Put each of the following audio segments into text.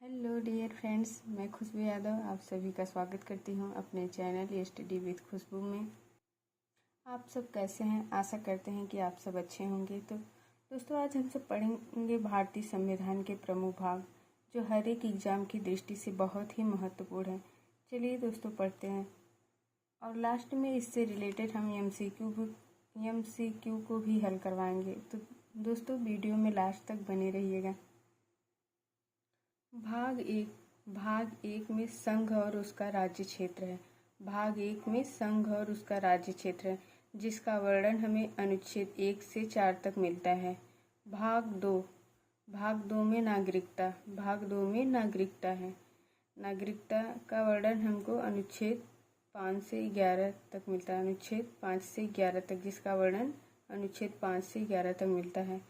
Hello dear friends, मैं खुशबू यादव आप सभी का स्वागत करती हूँ अपने चैनल स्टडी विद खुशबू में। आप सब कैसे हैं? आशा करते हैं कि आप सब अच्छे होंगे। तो दोस्तों, आज हम सब पढ़ेंगे भारतीय संविधान के प्रमुख भाग, जो हर एक एग्ज़ाम की दृष्टि से बहुत ही महत्वपूर्ण है। चलिए दोस्तों, पढ़ते हैं और लास्ट में इससे रिलेटेड हम एमसीक्यू को भी हल करवाएंगे। तो दोस्तों, वीडियो में लास्ट तक बने रहिएगा। भाग एक में संघ और उसका राज्य क्षेत्र है। भाग एक में संघ और उसका राज्य क्षेत्र है, जिसका वर्णन हमें अनुच्छेद 1 से 4 तक मिलता है। भाग दो में नागरिकता। भाग 2 में नागरिकता है। नागरिकता का वर्णन हमको अनुच्छेद 5 से 11 तक मिलता है। अनुच्छेद 5 से 11 तक, जिसका वर्णन अनुच्छेद 5 से 11 तक मिलता है।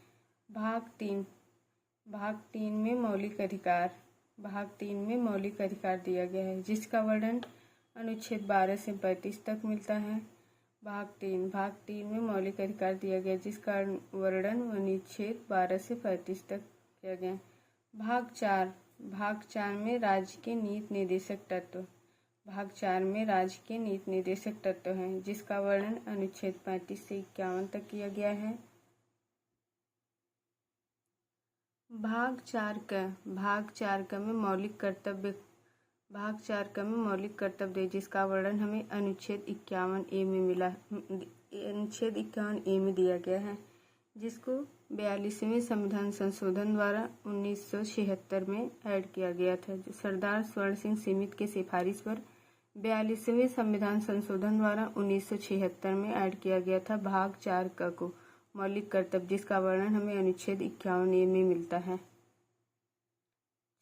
भाग 3 में मौलिक अधिकार। भाग 3 में मौलिक अधिकार दिया गया है, जिसका वर्णन अनुच्छेद 12 से 35 तक मिलता है। भाग 3 में मौलिक अधिकार दिया गया, जिसका वर्णन अनुच्छेद 12 से 35 तक किया गया। भाग 4 में राज्य के नीति निर्देशक तत्व। भाग 4 में राज्य के नीति निर्देशक तत्व हैं, जिसका वर्णन अनुच्छेद 35 से 51 तक किया गया है। भाग 4 क में मौलिक कर्तव्य। भाग 4 क में मौलिक कर्तव्य, जिसका वर्णन हमें अनुच्छेद 51 ए में मिला। अनुच्छेद 51 ए में दिया गया है, जिसको 42वें संविधान संशोधन द्वारा 1976 में ऐड किया गया था। जो सरदार स्वर्ण सिंह सीमित के सिफारिश पर 42वें संविधान संशोधन द्वारा 1976 में ऐड किया गया था। भाग 4 क को मौलिक कर्तव्य, जिसका वर्णन हमें अनुच्छेद 51 ए में मिलता है।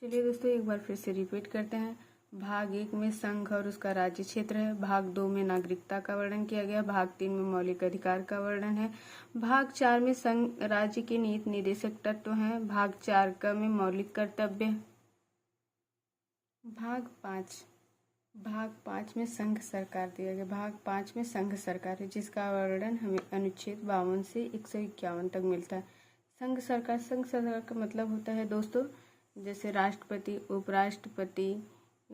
चलिए दोस्तों, एक बार फिर से रिपीट करते हैं। भाग 1 में संघ और उसका राज्य क्षेत्र है। भाग 2 में नागरिकता का वर्णन किया गया। भाग 3 में मौलिक अधिकार का वर्णन है। भाग 4 में संघ राज्य के नीति निर्देशक तत्व हैं। भाग 4 क में मौलिक कर्तव्य। भाग 5 में संघ सरकार दिया गया। भाग 5 में संघ सरकार है, जिसका वर्णन हमें अनुच्छेद 52 से 151 तक मिलता है। संघ सरकार का मतलब होता है दोस्तों, जैसे राष्ट्रपति, उपराष्ट्रपति,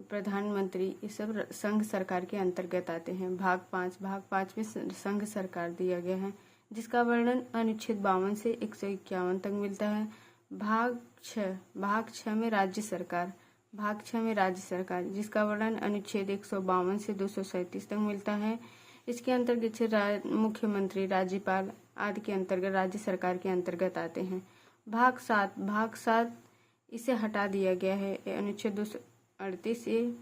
प्रधानमंत्री, ये सब संघ सरकार के अंतर्गत आते हैं। भाग 5 में संघ सरकार दिया गया है, जिसका वर्णन अनुच्छेद 52 से 151 तक मिलता है। भाग 6 में राज्य सरकार। भाग 6 में राज्य सरकार, जिसका वर्णन अनुच्छेद 152 से 237 तक मिलता है। इसके अंतर्गत मुख्यमंत्री, राज्यपाल आदि के अंतर्गत राज्य सरकार के अंतर्गत आते हैं। भाग 7 इसे हटा दिया गया है। अनुच्छेद 238 से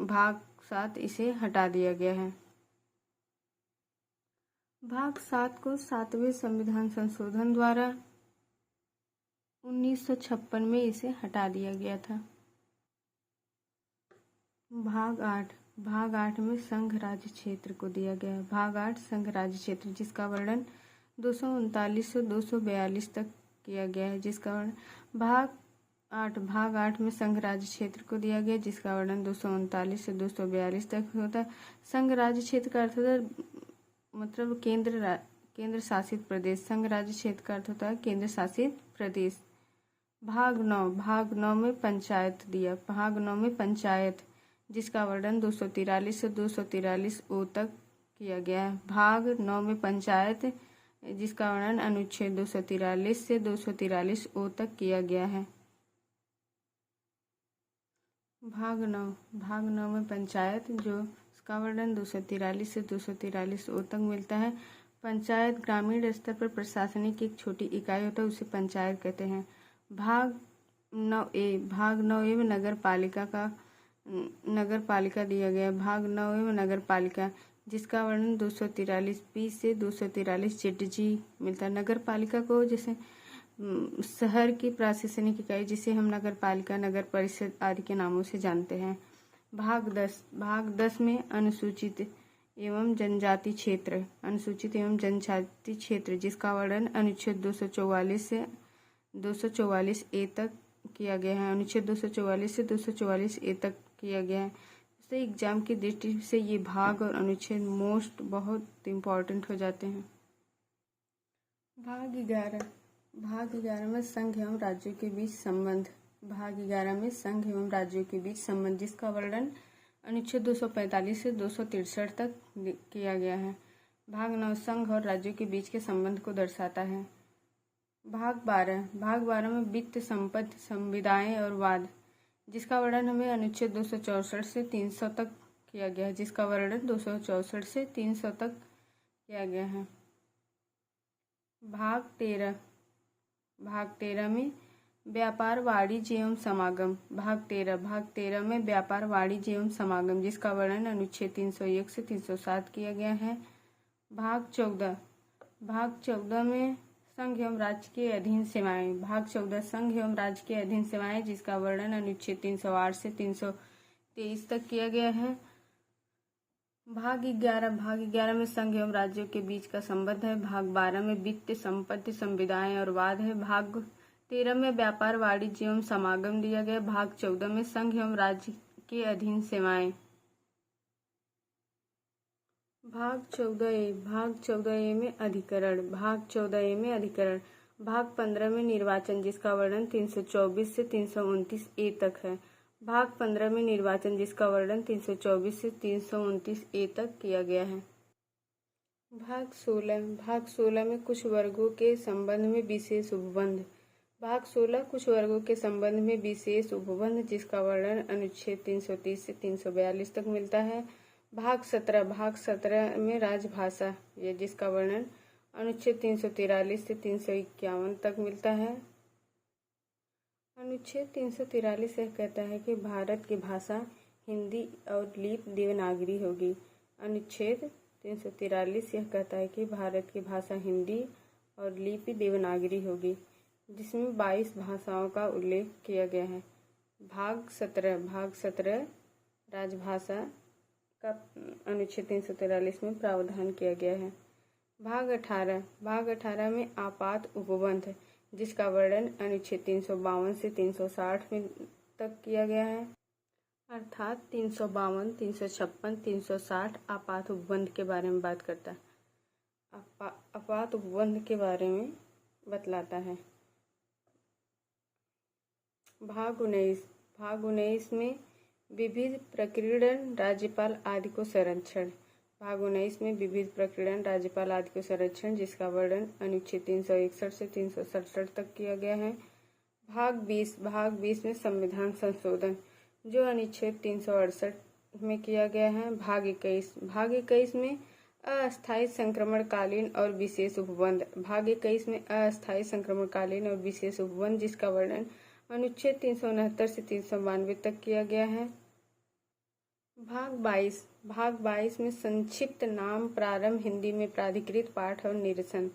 भाग 7 इसे हटा दिया गया है। भाग 7 को 7वें संविधान संशोधन द्वारा 1956 में इसे हटा दिया गया था। भाग 8 में संघ राज्य क्षेत्र को दिया गया है। भाग 8 संघ राज्य क्षेत्र, जिसका वर्णन 239 से 242 तक किया गया है। जिसका वर्णन भाग 8 में संघ राज्य क्षेत्र को दिया गया, जिसका वर्णन 239 से 242 तक होता है। संघ राज्य क्षेत्र का अर्थ होता है मतलब केंद्र शासित प्रदेश। संघ राज्य क्षेत्र का अर्थ होता है केंद्र शासित प्रदेश। भाग 9 में पंचायत दिया। भाग 9 में पंचायत, जिसका वर्णन 243 से 243 ओ तक किया गया है। भाग 9 में पंचायत, जिसका वर्णन अनुच्छेद 243 से 243 ओ तक किया गया है। भाग 9 में पंचायत, जो इसका वर्णन 243 से 243 ओ तक मिलता है। पंचायत ग्रामीण स्तर पर प्रशासनिक एक छोटी इकाई होता है, उसे पंचायत कहते हैं। भाग 9ए में नगर पालिका दिया गया। भाग 9ए में नगर पालिका, जिसका वर्णन 243 पी से 243 ZG मिलता है। नगर पालिका को जैसे शहर की प्रशासनिक इकाई, जिसे हम नगर पालिका, नगर परिषद आदि के नामों से जानते हैं। भाग 10 में अनुसूचित एवं जनजाति क्षेत्र, जिसका वर्णन अनुच्छेद 244 से 244 ए तक किया गया है। अनुच्छेद 244 से 244 ए तक किया गया है। तो एग्जाम की दृष्टि से ये भाग और अनुच्छेद बहुत इम्पोर्टेंट हो जाते हैं। भाग 11 में संघ एवं राज्यों के बीच संबंध। भाग 11 में संघ एवं राज्यों के बीच संबंध, जिसका वर्णन अनुच्छेद 245 से 263 तक किया गया है। भाग 9 संघ और राज्यों के बीच के संबंध को दर्शाता है। भाग 12 में वित्त, संपत्ति, संविदाएं और वाद, जिसका वर्णन हमें अनुच्छेद 264 से 300 तक किया गया है, जिसका वर्णन 264 से 300 तक किया गया है। भाग 13 में व्यापार, वाणिज्य एवं समागम। भाग 13 में व्यापार, वाणिज्य एवं समागम, जिसका वर्णन अनुच्छेद 301 से 307 किया गया है। भाग 14 में संघ एवं राज्य के अधीन सेवाएं। भाग 14 संघ एवं राज्य के अधीन सेवाएं, जिसका वर्णन अनुच्छेद 308 से 323 तक किया गया है। भाग 11 में संघ एवं राज्यों के बीच का संबंध है। भाग 12 में वित्त, संपत्ति, संविदाएं और वाद है। भाग 13 में व्यापार, वाणिज्य एवं समागम दिया गया। भाग 14 में संघ एवं राज्य के अधीन सेवाएं। भाग 14A में अधिकरण। भाग 14A में अधिकरण। भाग 15 में निर्वाचन, जिसका वर्णन 324 से 329A तक है। भाग 15 में निर्वाचन, जिसका वर्णन 324 से 329A तक किया गया है। भाग 16 में कुछ वर्गों के संबंध में विशेष उपबंध। भाग 16 कुछ वर्गों के संबंध में विशेष उपबंध, जिसका वर्णन अनुच्छेद 330 से 342 तक मिलता है। भाग 17 में राजभाषा, जिसका वर्णन अनुच्छेद 343 से 351 तक मिलता है। अनुच्छेद 343 यह कहता है कि भारत की भाषा हिंदी और लिपि देवनागरी होगी। अनुच्छेद 343 यह कहता है कि भारत की भाषा हिंदी और लिपि देवनागरी होगी, जिसमें 22 भाषाओं का उल्लेख किया गया है। भाग 17 राजभाषा का अनुच्छेद 343 में प्रावधान किया गया है। भाग 18 में आपात उपबंध, जिसका वर्णन अनुच्छेद 352 से 360 में तक किया गया है। अर्थात 352, 356, 360 आपात उपबंध के बारे में बात करता है। आपात उपबंध के बारे में बतलाता है। भाग 19 में विविध प्रकीर्णन, राज्यपाल आदि को संरक्षण। भाग 19 में विविध प्रकीर्णन, राज्यपाल आदि को संरक्षण, जिसका वर्णन अनुच्छेद 361 से 367 तक किया गया है। भाग 20 में संविधान संशोधन, जो अनुच्छेद 368 में किया गया है। भाग 21 में अस्थायी संक्रमणकालीन और विशेष उपबंध। भाग 21 में अस्थायी संक्रमणकालीन और विशेष उपबंध, जिसका वर्णन अनुच्छेद 369 से 392 तक किया गया है। भाग 22 में संक्षिप्त नाम प्रारंभ, हिंदी में प्राधिकृत पाठ और निरसन,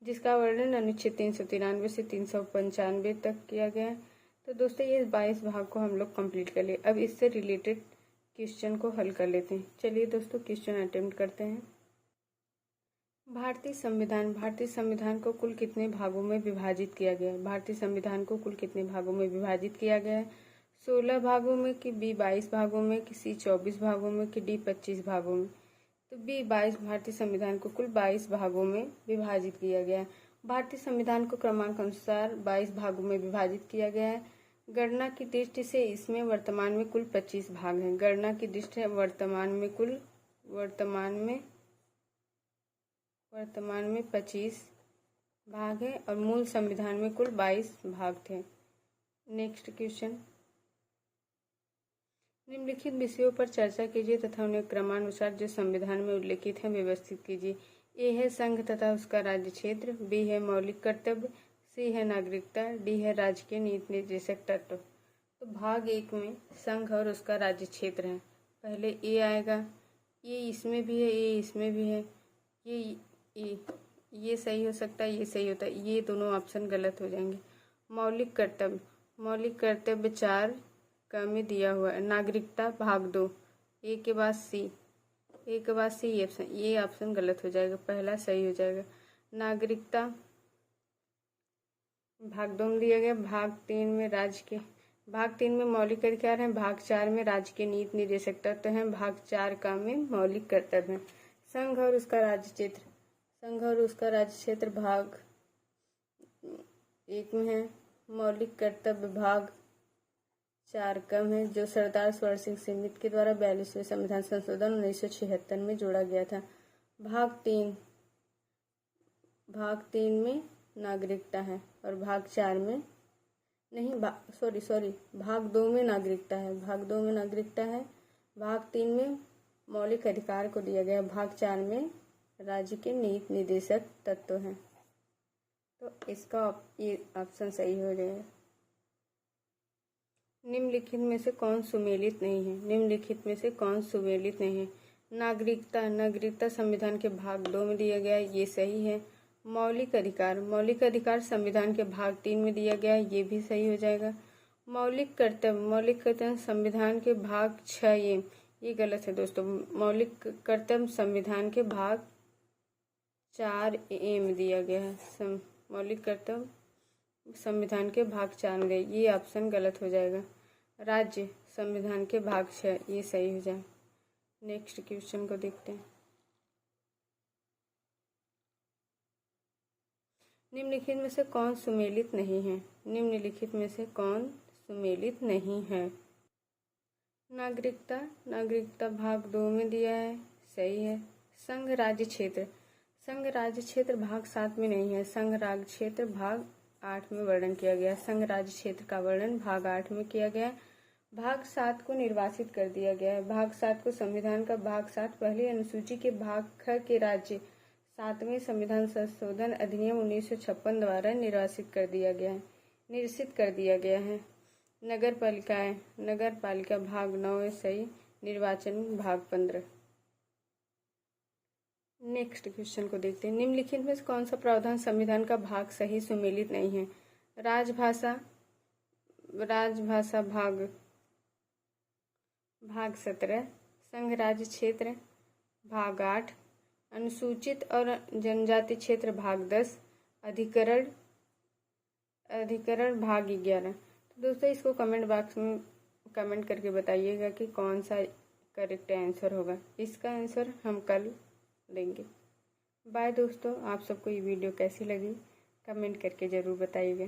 जिसका वर्णन अनुच्छेद 393 से 395 तक किया गया है। तो दोस्तों ये 22 भाग को हम लोग कंप्लीट कर लिए। अब इससे रिलेटेड क्वेश्चन को हल कर लेते हैं। चलिए दोस्तों क्वेश्चन अटेम्प्ट करते हैं। भारतीय संविधान को कुल कितने भागों में विभाजित किया गया है? भारतीय संविधान को कुल कितने भागों में विभाजित किया गया है? 16 भागों में कि बी 22 भागों में कि सी 24 भागों में कि डी 25 भागों में? तो बी 22 भारतीय संविधान को कुल 22 भागों में विभाजित किया गया है। भारतीय संविधान को क्रमांक अनुसार 22 भागों में विभाजित किया गया है। गणना की दृष्टि से इसमें वर्तमान में कुल 25 भाग हैं। गणना की दृष्टि से वर्तमान में 25 भाग हैं और मूल संविधान में कुल 22 भाग थे। नेक्स्ट क्वेश्चन, निम्नलिखित विषयों पर चर्चा कीजिए तथा उन्हें क्रमानुसार जो संविधान में उल्लेखित है व्यवस्थित कीजिए। ए है संघ तथा उसका राज्य क्षेत्र, बी है मौलिक कर्तव्य, सी है नागरिकता, डी है राजकीय नीति निर्देशक तत्व। तो भाग 1 में संघ और उसका राज्य क्षेत्र है। पहले ए आएगा, ये इसमें भी है, ये इसमें भी है, ये सही हो सकता है, ये सही होता है, ये दोनों ऑप्शन गलत हो जाएंगे। मौलिक कर्तव्य 4 का में दिया हुआ है। नागरिकता भाग 2, ए के बाद सी ये ऑप्शन गलत हो जाएगा, पहला सही हो जाएगा। नागरिकता भाग 2 में दिया गया। भाग 3 में मौलिक अधिकार हैं। भाग 4 में राज्य के नीति निर्देशक तत्व हैं। भाग 4 का में मौलिक कर्तव्य हैं। संघ और उसका राज्य क्षेत्र भाग 1 में है। मौलिक कर्तव्य भाग 4 कम है, जो सरदार स्वर्ण सिंह सिंधित के द्वारा 42वें संविधान संशोधन 1976 में जोड़ा गया था। भाग 3 में नागरिकता है और भाग 4 में नहीं, भाग 2 में नागरिकता है। भाग 2 में नागरिकता है। भाग 3 में मौलिक अधिकार को दिया गया। भाग 4 में राज्य के नीति निर्देशक तत्व हैं। तो इसका ये ऑप्शन सही हो जाएगा। निम्नलिखित में से कौन सुमेलित नहीं है? निम्नलिखित में से कौन सुमेलित नहीं है? नागरिकता संविधान के भाग 2 में दिया गया है, ये सही है। मौलिक अधिकार संविधान के भाग 3 में दिया गया है, ये भी सही हो जाएगा। मौलिक कर्तव्य संविधान के भाग 6, ये गलत है दोस्तों। मौलिक कर्तव्य संविधान के भाग 4A में दिया गया है। मौलिक कर्तव्य संविधान के भाग 4 में दिया, ये ऑप्शन गलत हो जाएगा। राज्य संविधान के भाग 6, ये सही हो जाए। नेक्स्ट क्वेश्चन को देखते हैं। निम्नलिखित में से कौन सुमेलित नहीं है? निम्नलिखित में से कौन सुमेलित नहीं है? नागरिकता भाग 2 में दिया है, सही है। संघ राज्य क्षेत्र भाग 7 में नहीं है। संघ राज्य क्षेत्र भाग 8 में वर्णन किया गया। संघ राज्य क्षेत्र का वर्णन भाग 8 में किया गया। भाग 7 को निर्वासित कर दिया गया है। भाग 7 को संविधान का भाग 7 पहली अनुसूची के भाग ख के राज्य 7वें संविधान संशोधन अधिनियम 1956 द्वारा निरसित कर दिया गया है। नगर पालिका भाग 9 है, सही। निर्वाचन भाग 15। नेक्स्ट क्वेश्चन को देखते हैं। निम्नलिखित में कौन सा प्रावधान संविधान का भाग सही सुमेलित नहीं है? राजभाषा भाग 17, संघ राज्य क्षेत्र भाग 8, अनुसूचित और जनजाति क्षेत्र भाग 10, अधिकरण भाग 11। तो दोस्तों इसको कमेंट बॉक्स में कमेंट करके बताइएगा कि कौन सा करेक्ट आंसर होगा। इसका आंसर हम कल देंगे। बाय दोस्तों, आप सबको ये वीडियो कैसी लगी कमेंट करके ज़रूर बताइएगा।